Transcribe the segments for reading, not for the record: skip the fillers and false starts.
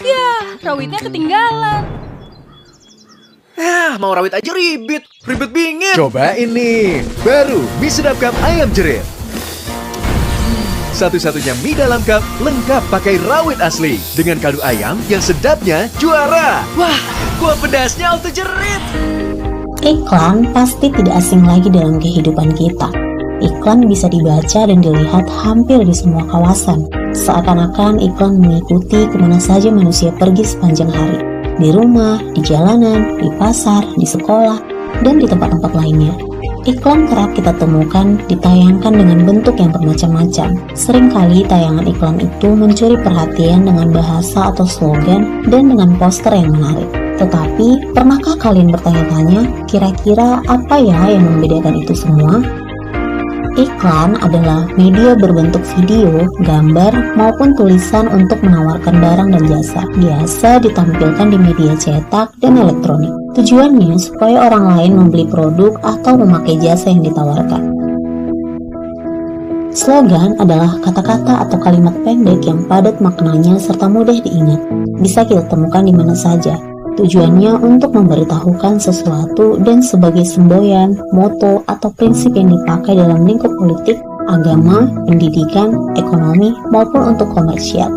Yah, rawitnya ketinggalan. Mau rawit aja ribet bingit. Coba ini, baru mie sedap cup ayam jerit. Satu-satunya mie dalam cup lengkap pakai rawit asli dengan kaldu ayam yang sedapnya juara. Wah, kuah pedasnya auto jerit. Iklan pasti tidak asing lagi dalam kehidupan kita. Iklan bisa dibaca dan dilihat hampir di semua kawasan. Seakan-akan iklan mengikuti kemana saja manusia pergi sepanjang hari. Di rumah, di jalanan, di pasar, di sekolah, dan di tempat-tempat lainnya. Iklan kerap kita temukan ditayangkan dengan bentuk yang bermacam-macam. Seringkali tayangan iklan itu mencuri perhatian dengan bahasa atau slogan dan dengan poster yang menarik. Tetapi, pernahkah kalian bertanya-tanya, kira-kira apa ya yang membedakan itu semua? Iklan adalah media berbentuk video, gambar, maupun tulisan untuk menawarkan barang dan jasa. Biasa ditampilkan di media cetak dan elektronik. Tujuannya supaya orang lain membeli produk atau memakai jasa yang ditawarkan. Slogan adalah kata-kata atau kalimat pendek yang padat maknanya serta mudah diingat. Bisa kita temukan di mana saja. Tujuannya untuk memberitahukan sesuatu dan sebagai semboyan, moto, atau prinsip yang dipakai dalam lingkup politik, agama, pendidikan, ekonomi, maupun untuk komersial.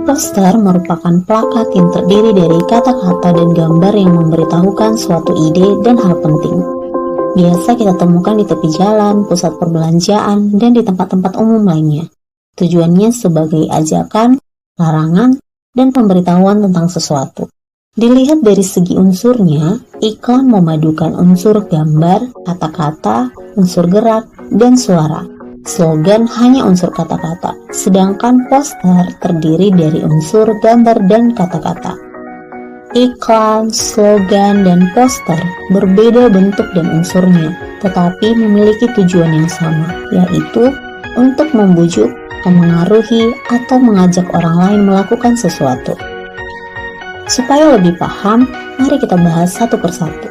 Poster merupakan plakat yang terdiri dari kata-kata dan gambar yang memberitahukan suatu ide dan hal penting. Biasa kita temukan di tepi jalan, pusat perbelanjaan, dan di tempat-tempat umum lainnya. Tujuannya sebagai ajakan, larangan, dan pemberitahuan tentang sesuatu. Dilihat dari segi unsurnya, iklan memadukan unsur gambar, kata-kata, unsur gerak, dan suara. Slogan hanya unsur kata-kata, sedangkan poster terdiri dari unsur gambar dan kata-kata. Iklan, slogan, dan poster berbeda bentuk dan unsurnya, tetapi memiliki tujuan yang sama, yaitu untuk membujuk, memengaruhi, atau mengajak orang lain melakukan sesuatu. Supaya lebih paham, mari kita bahas satu persatu.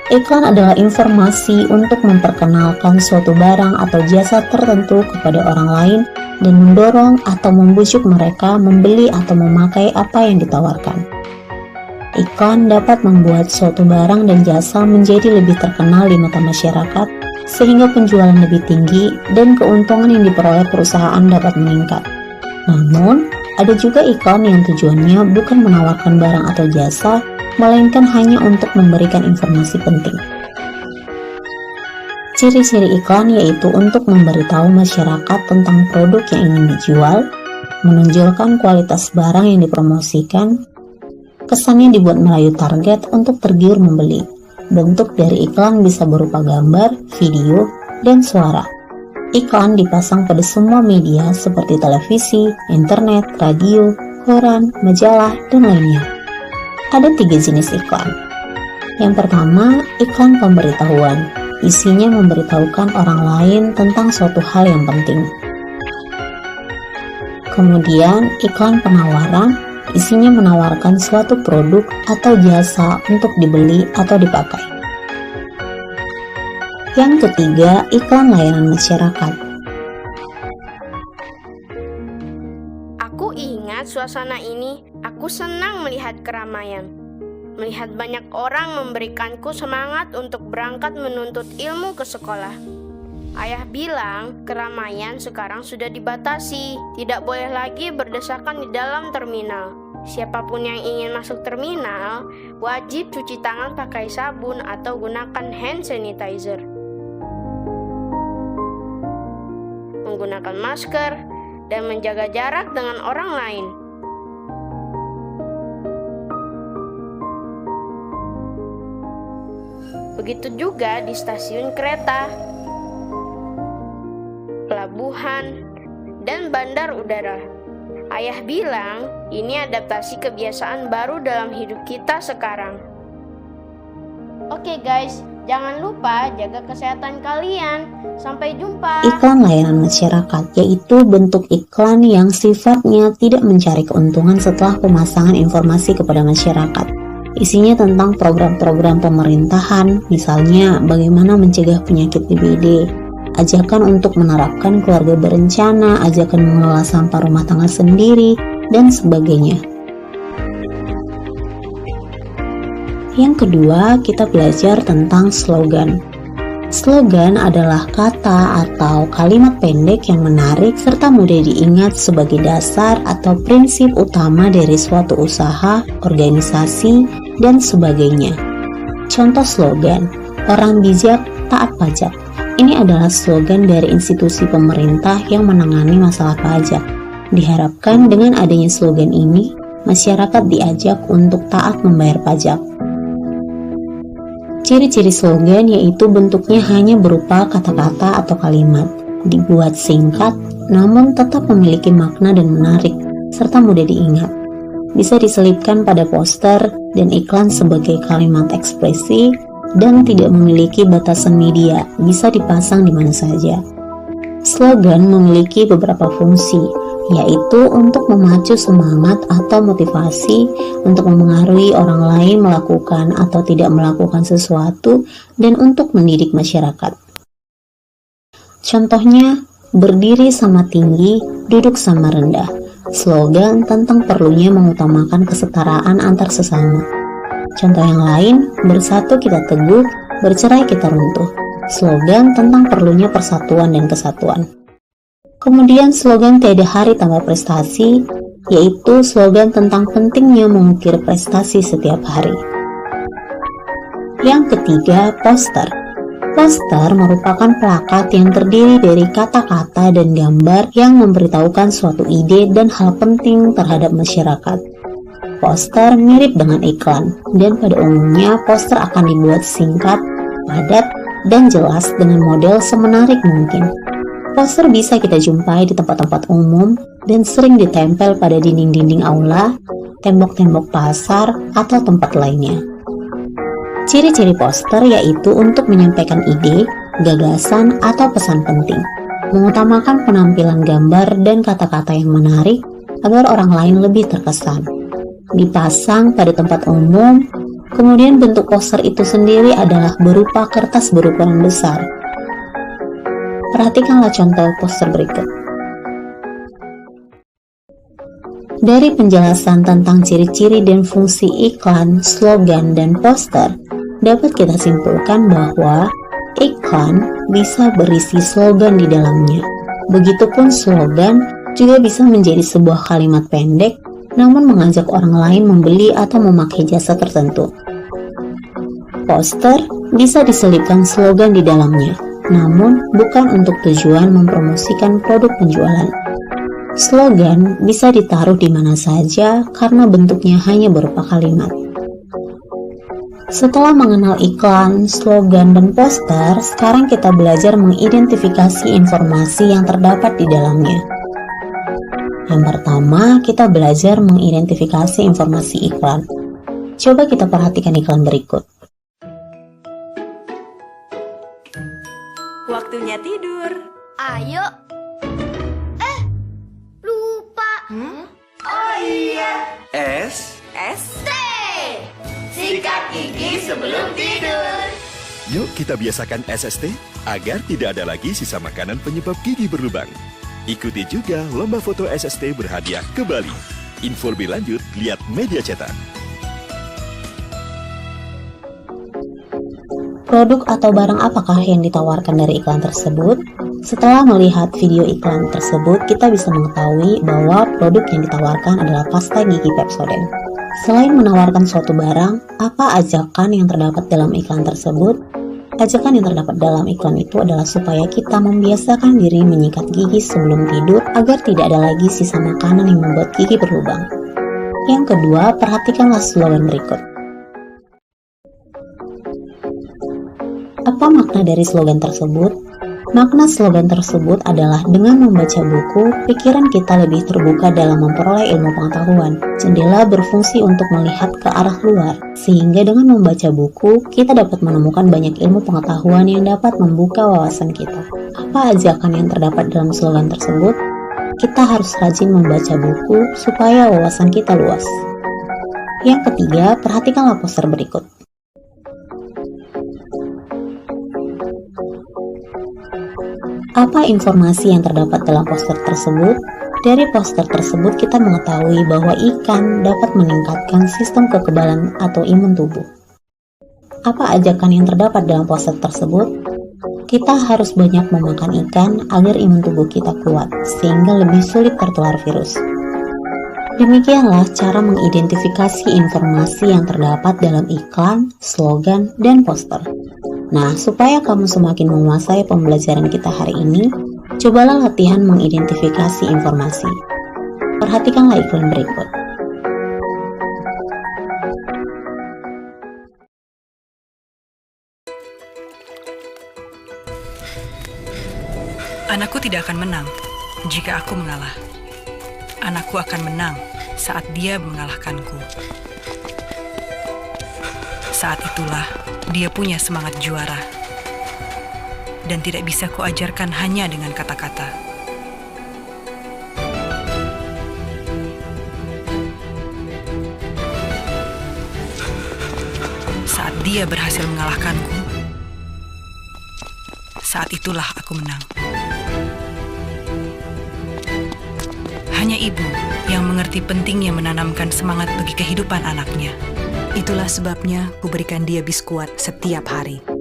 Iklan adalah informasi untuk memperkenalkan suatu barang atau jasa tertentu kepada orang lain dan mendorong atau membujuk mereka membeli atau memakai apa yang ditawarkan. Iklan dapat membuat suatu barang dan jasa menjadi lebih terkenal di mata masyarakat sehingga penjualan lebih tinggi dan keuntungan yang diperoleh perusahaan dapat meningkat. Namun, ada juga iklan yang tujuannya bukan menawarkan barang atau jasa, melainkan hanya untuk memberikan informasi penting. Ciri-ciri iklan yaitu untuk memberitahu masyarakat tentang produk yang ingin dijual, menonjolkan kualitas barang yang dipromosikan, kesannya dibuat merayu target untuk tergiur membeli. Bentuk dari iklan bisa berupa gambar, video, dan suara. Iklan dipasang pada semua media seperti televisi, internet, radio, koran, majalah, dan lainnya. Ada 3 jenis iklan. Yang pertama, iklan pemberitahuan. Isinya memberitahukan orang lain tentang suatu hal yang penting. Kemudian, iklan penawaran. Isinya menawarkan suatu produk atau jasa untuk dibeli atau dipakai. Yang ketiga, iklan layanan masyarakat. Aku ingat suasana ini, aku senang melihat keramaian. Melihat banyak orang memberikanku semangat untuk berangkat menuntut ilmu ke sekolah. Ayah bilang keramaian sekarang sudah dibatasi, tidak boleh lagi berdesakan di dalam terminal. Siapapun yang ingin masuk terminal, wajib cuci tangan pakai sabun atau gunakan hand sanitizer. Menggunakan masker, dan menjaga jarak dengan orang lain. Begitu juga di stasiun kereta, pelabuhan, dan bandar udara. Ayah bilang ini adaptasi kebiasaan baru dalam hidup kita sekarang. Oke guys, jangan lupa jaga kesehatan kalian. Sampai jumpa. Iklan layanan masyarakat yaitu bentuk iklan yang sifatnya tidak mencari keuntungan setelah pemasangan informasi kepada masyarakat. Isinya tentang program-program pemerintahan, misalnya bagaimana mencegah penyakit DBD, ajakan untuk menerapkan keluarga berencana, ajakan mengelola sampah rumah tangga sendiri, dan sebagainya. Yang kedua, kita belajar tentang slogan. Slogan adalah kata atau kalimat pendek yang menarik serta mudah diingat sebagai dasar atau prinsip utama dari suatu usaha, organisasi, dan sebagainya. Contoh slogan, orang bijak taat pajak. Ini adalah slogan dari institusi pemerintah yang menangani masalah pajak. Diharapkan dengan adanya slogan ini, masyarakat diajak untuk taat membayar pajak. Ciri-ciri slogan yaitu bentuknya hanya berupa kata-kata atau kalimat, dibuat singkat namun tetap memiliki makna dan menarik, serta mudah diingat. Bisa diselipkan pada poster dan iklan sebagai kalimat ekspresi dan tidak memiliki batasan media, bisa dipasang di mana saja. Slogan memiliki beberapa fungsi, yaitu untuk memacu semangat atau motivasi untuk memengaruhi orang lain melakukan atau tidak melakukan sesuatu dan untuk mendidik masyarakat. Contohnya, berdiri sama tinggi, duduk sama rendah. Slogan tentang perlunya mengutamakan kesetaraan antar sesama. Contoh yang lain, bersatu kita teguh, bercerai kita runtuh. Slogan tentang perlunya persatuan dan kesatuan. Kemudian slogan tiada hari tanpa prestasi, yaitu slogan tentang pentingnya mengukir prestasi setiap hari. Yang ketiga, poster. Poster merupakan plakat yang terdiri dari kata-kata dan gambar yang memberitahukan suatu ide dan hal penting terhadap masyarakat. Poster mirip dengan iklan, dan pada umumnya poster akan dibuat singkat, padat, dan jelas dengan model semenarik mungkin. Poster bisa kita jumpai di tempat-tempat umum dan sering ditempel pada dinding-dinding aula, tembok-tembok pasar, atau tempat lainnya. Ciri-ciri poster yaitu untuk menyampaikan ide, gagasan, atau pesan penting, mengutamakan penampilan gambar dan kata-kata yang menarik agar orang lain lebih terkesan. Dipasang pada tempat umum, kemudian bentuk poster itu sendiri adalah berupa kertas berukuran besar. Perhatikanlah contoh poster berikut. Dari penjelasan tentang ciri-ciri dan fungsi iklan, slogan, dan poster, dapat kita simpulkan bahwa iklan bisa berisi slogan di dalamnya. Begitupun slogan juga bisa menjadi sebuah kalimat pendek, namun mengajak orang lain membeli atau memakai jasa tertentu. Poster bisa diselipkan slogan di dalamnya, namun bukan untuk tujuan mempromosikan produk penjualan. Slogan bisa ditaruh di mana saja karena bentuknya hanya berupa kalimat. Setelah mengenal iklan, slogan, dan poster, sekarang kita belajar mengidentifikasi informasi yang terdapat di dalamnya. Yang pertama, kita belajar mengidentifikasi informasi iklan. Coba kita perhatikan iklan berikut. Waktunya tidur. Ayo. Lupa. Oh iya. S. Sikat gigi sebelum tidur. Yuk kita biasakan SST agar tidak ada lagi sisa makanan penyebab gigi berlubang. Ikuti juga lomba foto SST berhadiah ke Bali. Info lebih lanjut, lihat media cetak. Produk atau barang apakah yang ditawarkan dari iklan tersebut? Setelah melihat video iklan tersebut, kita bisa mengetahui bahwa produk yang ditawarkan adalah pasta gigi Pepsodent. Selain menawarkan suatu barang, apa ajakan yang terdapat dalam iklan tersebut? Ajakan yang terdapat dalam iklan itu adalah supaya kita membiasakan diri menyikat gigi sebelum tidur agar tidak ada lagi sisa makanan yang membuat gigi berlubang. Yang kedua, perhatikanlah slogan berikut. Apa makna dari slogan tersebut? Makna slogan tersebut adalah dengan membaca buku, pikiran kita lebih terbuka dalam memperoleh ilmu pengetahuan. Jendela berfungsi untuk melihat ke arah luar, sehingga dengan membaca buku, kita dapat menemukan banyak ilmu pengetahuan yang dapat membuka wawasan kita. Apa ajakan yang terdapat dalam slogan tersebut? Kita harus rajin membaca buku supaya wawasan kita luas. Yang ketiga, perhatikanlah poster berikut. Apa informasi yang terdapat dalam poster tersebut? Dari poster tersebut kita mengetahui bahwa ikan dapat meningkatkan sistem kekebalan atau imun tubuh. Apa ajakan yang terdapat dalam poster tersebut? Kita harus banyak memakan ikan agar imun tubuh kita kuat, sehingga lebih sulit tertular virus. Demikianlah cara mengidentifikasi informasi yang terdapat dalam iklan, slogan, dan poster. Nah, supaya kamu semakin menguasai pembelajaran kita hari ini, cobalah latihan mengidentifikasi informasi. Perhatikanlah iklan berikut. Anakku tidak akan menang jika aku mengalah. Anakku akan menang saat dia mengalahkanku. Saat itulah dia punya semangat juara. Dan tidak bisa kuajarkan hanya dengan kata-kata. Saat dia berhasil mengalahkanku, saat itulah aku menang. Hanya ibu yang mengerti pentingnya menanamkan semangat bagi kehidupan anaknya. Itulah sebabnya kuberikan dia biskuat setiap hari.